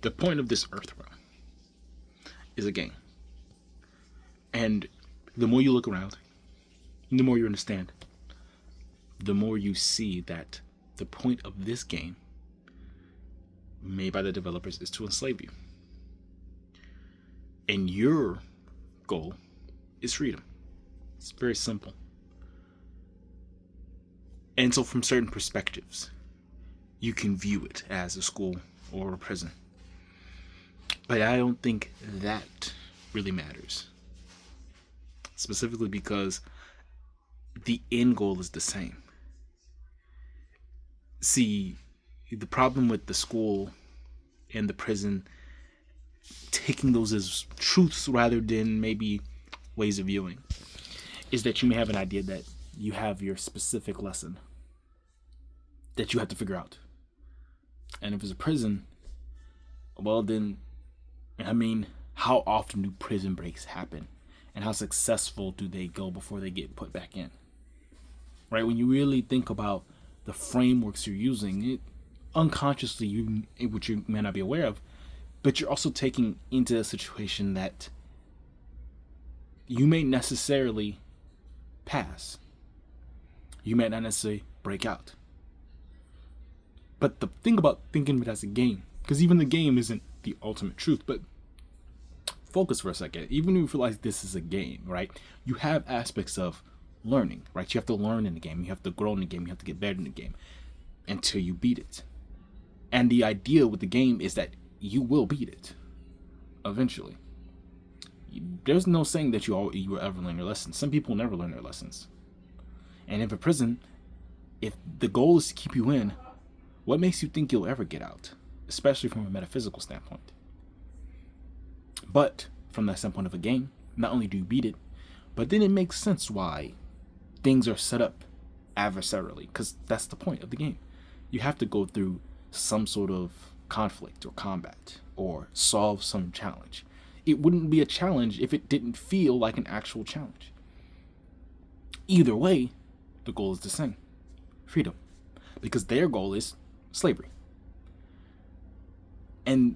The point of this Earth realm is a game. And the more you look around, the more you understand, the more you see that the point of this game, made by the developers, is to enslave you. And your goal is freedom. It's very simple. And so, from certain perspectives, you can view it as a school or a prison. But I don't think that really matters. Specifically because the end goal is the same. See, the problem with the school and the prison, taking those as truths rather than maybe ways of viewing, is that you may have an idea that you have your specific lesson that you have to figure out. And if it's a prison, well then, I mean, how often do prison breaks happen? And how successful do they go before they get put back in? Right? When you really think about the frameworks you're using, it unconsciously, which you may not be aware of, but you're also taking into a situation that you may necessarily pass. You may not necessarily break out. But the thing about thinking of it as a game, because even the game isn't the ultimate truth, but focus for a second. Even if you realize this is a game, right? You have aspects of learning, right? You have to learn in the game. You have to grow in the game. You have to get better in the game until you beat it. And the idea with the game is that you will beat it eventually. There's no saying that you will ever learn your lessons. Some people never learn their lessons. And in a prison, if the goal is to keep you in, what makes you think you'll ever get out? Especially from a metaphysical standpoint. But from that standpoint of a game, not only do you beat it, but then it makes sense why things are set up adversarially, because that's the point of the game. You have to go through some sort of conflict or combat or solve some challenge. It wouldn't be a challenge if it didn't feel like an actual challenge. Either way, the goal is the same. Freedom. Because their goal is slavery. And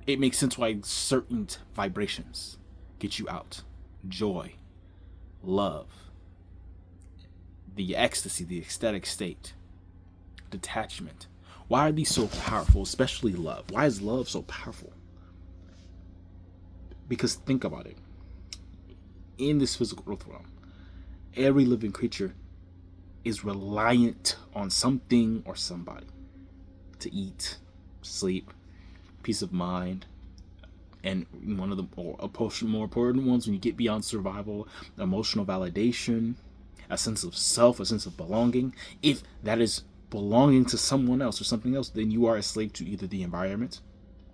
it makes sense why certain vibrations get you out. Joy, love, the ecstasy, the ecstatic state, detachment. Why are these so powerful, especially love? Why is love so powerful? Because think about it. In this physical earth realm, every living creature is reliant on something or somebody to eat, sleep, peace of mind, and one of the more important ones, when you get beyond survival, emotional validation, a sense of self, a sense of belonging. If that is belonging to someone else or something else, then you are a slave to either the environment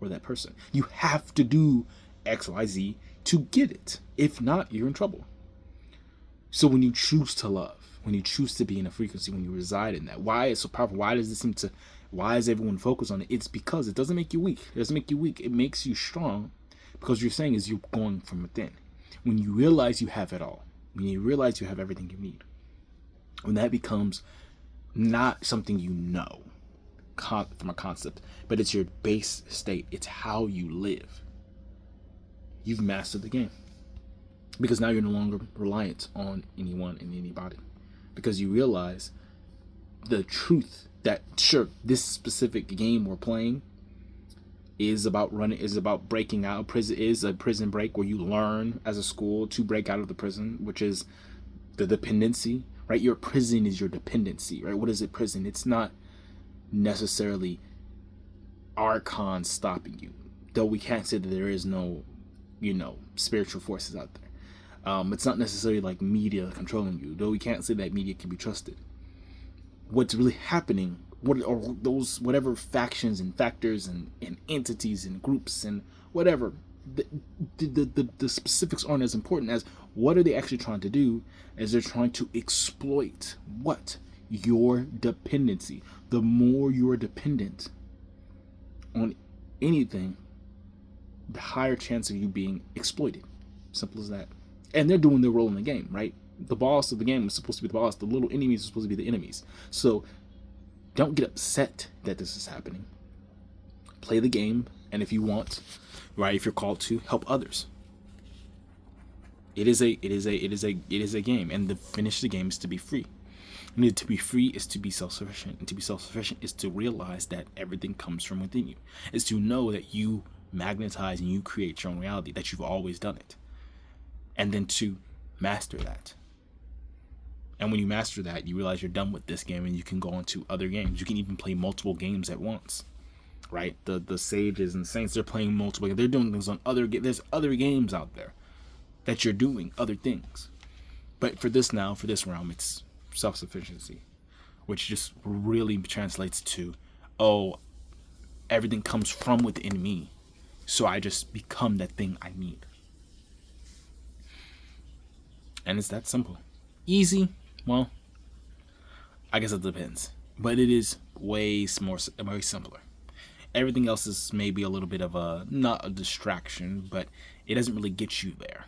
or that person. You have to do X, Y, Z to get it. If not, you're in trouble. So when you choose to love, when you choose to be in a frequency, when you reside in that, why is it so powerful? Why is everyone focused on it? It's because it doesn't make you weak. It doesn't make you weak. It makes you strong, because you're saying is you're going from within. When you realize you have it all, when you realize you have everything you need, when that becomes not something you know from a concept, but it's your base state, it's how you live, you've mastered the game. Because now you're no longer reliant on anyone and anybody, because you realize the truth that, sure, this specific game we're playing is about breaking out. Prison is a prison break where you learn as a school to break out of the prison, which is the dependency, right? Your prison is your dependency, right? What is it? Prison. It's not necessarily archons stopping you, though we can't say that there is no, spiritual forces out there. It's not necessarily like media controlling you, though we can't say that media can be trusted. What's really happening, whatever factions and factors and entities and groups and whatever, the specifics aren't as important as what are they actually trying to do, as they're trying to exploit what? Your dependency. The more you're dependent on anything, the higher chance of you being exploited. Simple as that. And they're doing their role in the game, right? The boss of the game is supposed to be the boss. The little enemies are supposed to be the enemies. So don't get upset that this is happening. Play the game And if you want, right, if you're called to help others, it is a game. And the finish of the game is to be free. And to be free is to be self-sufficient. And to be self-sufficient is to realize that everything comes from within you. Is to know that you magnetize and you create your own reality, that you've always done it. And then to master that. And when you master that, you realize you're done with this game and you can go into other games. You can even play multiple games at once. Right? The sages and saints, they're playing multiple games. They're doing things on there's other games out there that you're doing other things. But for this realm, it's self-sufficiency, which just really translates to, oh, everything comes from within me. So I just become that thing I need. And it's that simple. Easy? Well, I guess it depends. But it is way simpler. Everything else is maybe a little bit of not a distraction, but it doesn't really get you there.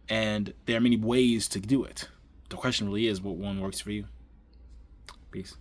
And there are many ways to do it. The question really is, what one works for you? Peace.